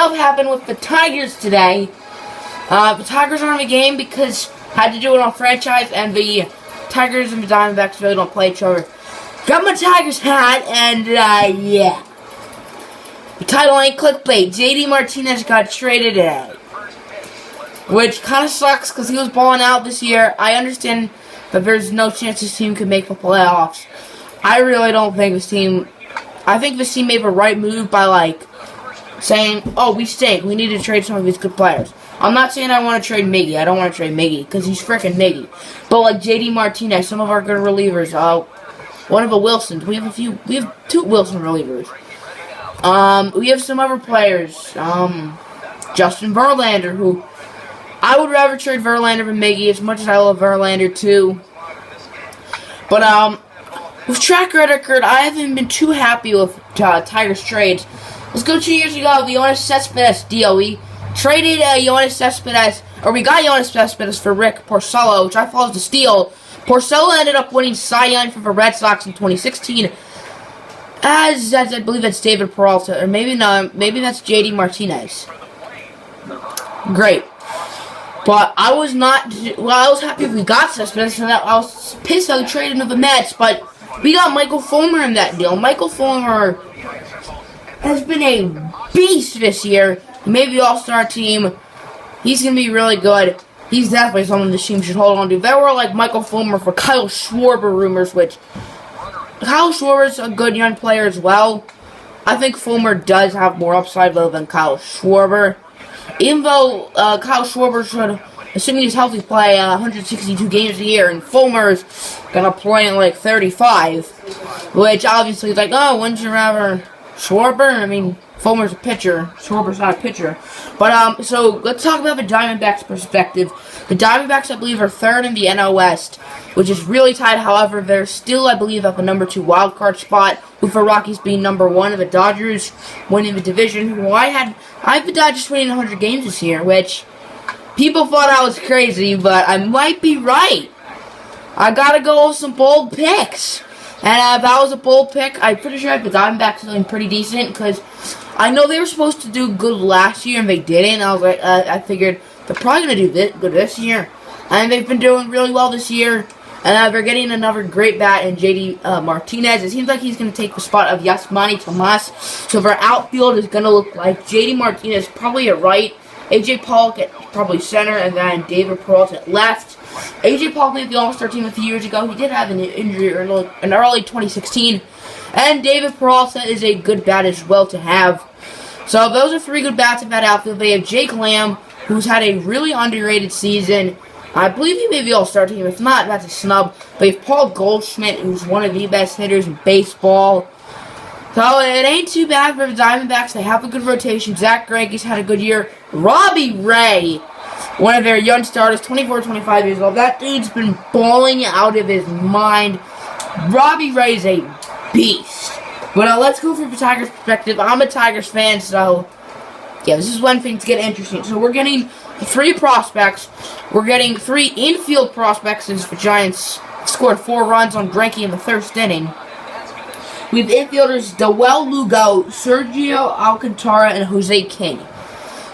itself happened with the Tigers today. The Tigers aren't in the game because had to do it on franchise, and the Tigers and the Diamondbacks really don't play each other. Got my Tigers hat, and yeah. The title ain't clickbait. JD Martinez got traded today, which kind of sucks because he was balling out this year. I understand that there's no chance this team could make the playoffs. I really don't think this team. I think this team made the right move by saying, "Oh, we stink. We need to trade some of these good players." I'm not saying I want to trade Miggy. I don't want to trade Miggy because he's freaking Miggy. But JD Martinez, some of our good relievers. One of the Wilsons. We have two Wilson relievers. We have some other players. Justin Verlander, who I would rather trade Verlander than Miggy, as much as I love Verlander too. But with track record, I haven't been too happy with Tigers trades. Let's go 2 years ago. The Yoenis Cespedes deal. We traded Yoenis Cespedes, or we got Yoenis Cespedes for Rick Porcello, which I thought was a steal. Porcello ended up winning Cy Young for the Red Sox in 2016. As I believe that's David Peralta, or maybe not. Maybe that's JD Martinez. Great. But I was not. Well, I was happy we got Cespedes, and I was pissed I traded him to the Mets. But we got Michael Fulmer in that deal. Michael Fulmer has been a beast this year. He made the All-Star team. He's gonna be really good. He's definitely someone this team should hold on to. There were Michael Fulmer for Kyle Schwarber rumors, which Kyle Schwarber's a good young player as well. I think Fulmer does have more upside though than Kyle Schwarber. Even though Kyle Schwarber should, assuming he's healthy, play 162 games a year, and Fulmer's gonna play in 35, which obviously is oh, wouldn't you rather Schwarber? I mean, Fulmer's a pitcher. Schwarber's not a pitcher. But, so, let's talk about the Diamondbacks perspective. The Diamondbacks, I believe, are third in the NL West, which is really tight. However, they're still, I believe, at the number 2 wildcard spot, with the Rockies being number 1 and the Dodgers winning the division. Well, I had the Dodgers winning 100 games this year, which people thought I was crazy, but I might be right. I gotta go with some bold picks. And if that was a bold pick, I'm pretty sure the Diamondbacks are doing pretty decent, because I know they were supposed to do good last year, and they didn't. I figured they're probably going to do good this year. And they've been doing really well this year. And they're getting another great bat in JD Martinez. It seems like he's going to take the spot of Yasmani Tomas. So their outfield is going to look like JD Martinez probably at right, AJ Pollock at probably center, and then David Peralta at left. AJ Pollock made the All-Star team a few years ago. He did have an injury in early 2016. And David Peralta is a good bat as well to have. So those are 3 good bats in that outfield. They have Jake Lamb, who's had a really underrated season. I believe he made the All-Star team. If not, that's a snub. They have Paul Goldschmidt, who's one of the best hitters in baseball. So it ain't too bad for the Diamondbacks. They have a good rotation. Zach Greinke's had a good year. Robbie Ray, one of their young starters, 24, 25 years old. That dude's been balling out of his mind. Robbie Ray's a beast. But let's go from the Tigers' perspective. I'm a Tigers fan, so yeah, this is when things get interesting. So we're getting 3 prospects. We're getting 3 infield prospects since the Giants scored 4 runs on Greinke in the first inning. We have infielders Dawel Lugo, Sergio Alcantara, and Jose King.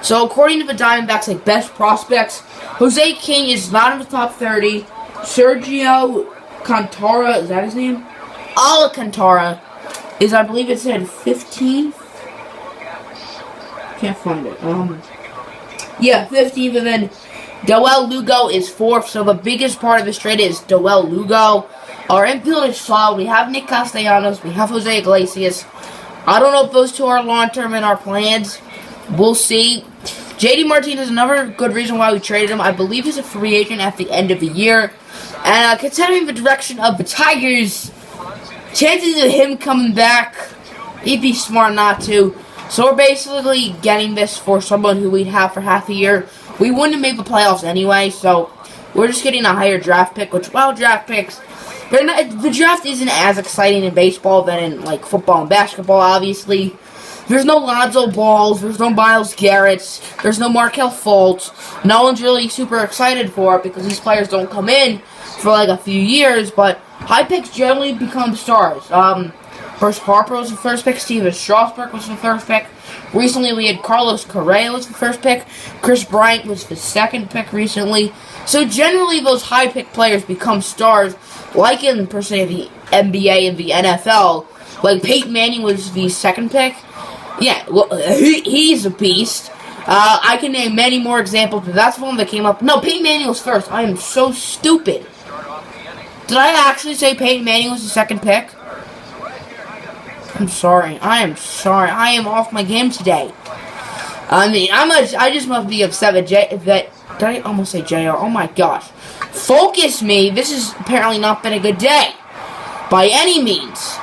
So according to the Diamondbacks, best prospects, Jose King is not in the top 30. Sergio Alcantara, is that his name? Alcantara is, I believe it said 15th. Can't find it. Yeah, 15th, and then Dawel Lugo is 4th. So the biggest part of this trade is Dawel Lugo. Our infield is solid. We have Nick Castellanos. We have Jose Iglesias. I don't know if those 2 are long-term in our plans. We'll see. JD Martinez is another good reason why we traded him. I believe he's a free agent at the end of the year. And considering the direction of the Tigers, chances of him coming back, he'd be smart not to. So we're basically getting this for someone who we'd have for half a year. We wouldn't have made the playoffs anyway, so we're just getting a higher draft pick, which, well, draft picks, the draft isn't as exciting in baseball than in, football and basketball, obviously. There's no Lonzo Balls, there's no Myles Garrett's, there's no Markelle Fultz. No one's really super excited for it because these players don't come in for a few years, but high picks generally become stars. Bryce Harper was the first pick. Steven Strasburg was the first pick. Recently, we had Carlos Correa was the first pick. Chris Bryant was the second pick recently. So generally, those high pick players become stars, like in per se the NBA and the NFL. Like Peyton Manning was the second pick. Yeah, well, he's a beast. I can name many more examples, but that's the one that came up. No, Peyton Manning was first. I am so stupid. Did I actually say Peyton Manning was the second pick? I'm sorry. I am sorry. I am off my game today. I mean, I just must be upset with did I almost say JR? Oh my gosh. Focus me. This has apparently not been a good day. By any means.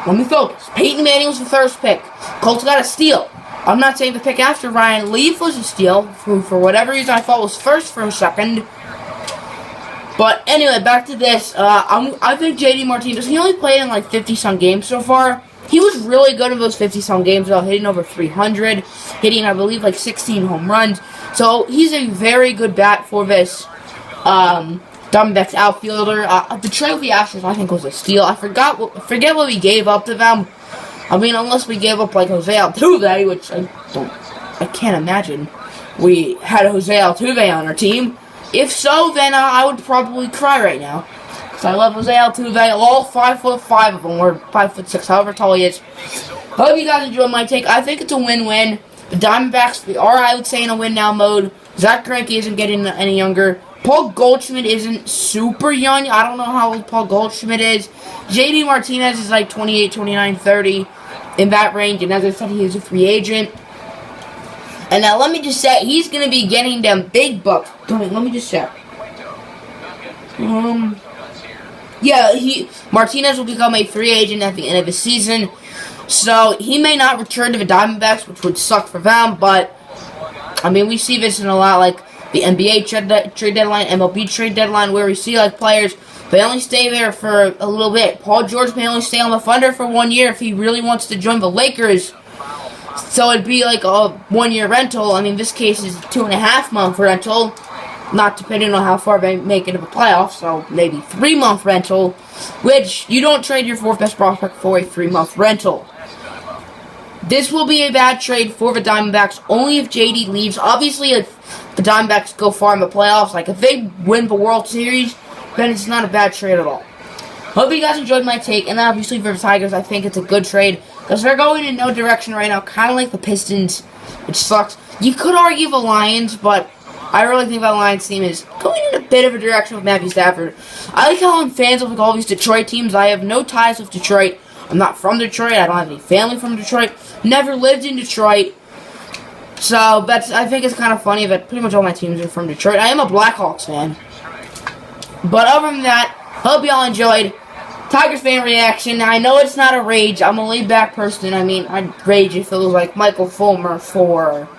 Let me focus. Peyton Manning was the first pick. Colts got a steal. I'm not saying the pick after Ryan Leaf was a steal. For whatever reason, I thought was first for a second. But anyway, back to this. I think JD Martinez, he only played in like 50-some games so far. He was really good in those 50-some games, though, hitting over 300, hitting, I believe, like 16 home runs. So he's a very good bat for this Diamondbacks outfielder. The trade with the Astros, I think, was a steal. I forget what we gave up to them. I mean, unless we gave up like Jose Altuve, which I can't imagine we had Jose Altuve on our team. If so, then I would probably cry right now. Because I love Jose Altuve, all 5'5" of them, or 5'6", however tall he is. Hope you guys enjoyed my take. I think it's a win-win. The Diamondbacks are, I would say, in a win-now mode. Zach Greinke isn't getting any younger. Paul Goldschmidt isn't super young. I don't know how old Paul Goldschmidt is. JD Martinez is like 28, 29, 30, in that range. And as I said, he is a free agent. And now let me just say, he's going to be getting them big bucks. Let me just say. Martinez will become a free agent at the end of the season. So he may not return to the Diamondbacks, which would suck for them. But, I mean, we see this in a lot, like the NBA trade deadline, MLB trade deadline, where we see like players, they only stay there for a little bit. Paul George may only stay on the Thunder for 1 year if he really wants to join the Lakers. So it'd be like a 1 year rental. I mean, this case is a 2.5 month rental. Not depending on how far they make it to the playoffs, so maybe 3 month rental. Which, you don't trade your fourth best prospect for a 3 month rental. This will be a bad trade for the Diamondbacks, only if JD leaves. Obviously, if the Diamondbacks go far in the playoffs, like if they win the World Series, then it's not a bad trade at all. Hope you guys enjoyed my take, and obviously for the Tigers, I think it's a good trade, because they're going in no direction right now, kind of like the Pistons, which sucks. You could argue the Lions, but I really think that Lions team is going in a bit of a direction with Matthew Stafford. I like how I'm fans of all these Detroit teams. I have no ties with Detroit. I'm not from Detroit. I don't have any family from Detroit. Never lived in Detroit. So, I think it's kind of funny that pretty much all my teams are from Detroit. I am a Blackhawks fan. But other than that, hope y'all enjoyed. Tigers fan reaction. I know it's not a rage. I'm a laid-back person. I mean, I'd rage if it was like Michael Fulmer for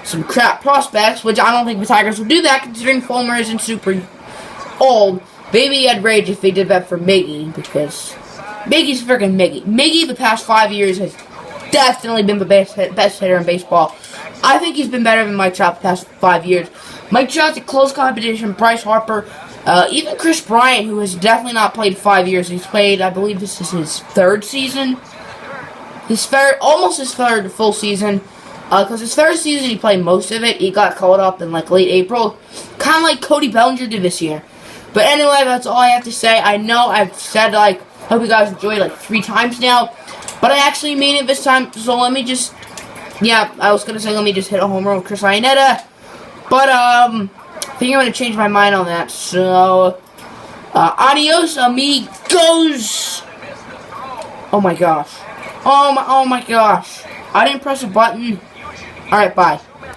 some crap prospects, which I don't think the Tigers would do that, considering Fulmer isn't super old. Maybe I'd rage if they did that for Miggy, because Miggy's freaking Miggy. Miggy, the past 5 years, has definitely been the best hitter in baseball. I think he's been better than Mike Trout the past 5 years. Mike Trout's a close competition. Bryce Harper, even Chris Bryant, who has definitely not played 5 years. He's played, I believe this is his third season. Almost his third full season. Because his first season, he played most of it. He got called up in like late April. Kind of like Cody Bellinger did this year. But anyway, that's all I have to say. I know I've said, like, hope you guys enjoyed like 3 times now. But I actually mean it this time. So let me just, I was going to say let me just hit a home run with Chris Iannetta. But, I think I'm going to change my mind on that. So, adios, amigos. Oh my gosh. Oh my gosh. I didn't press a button. Alright, bye.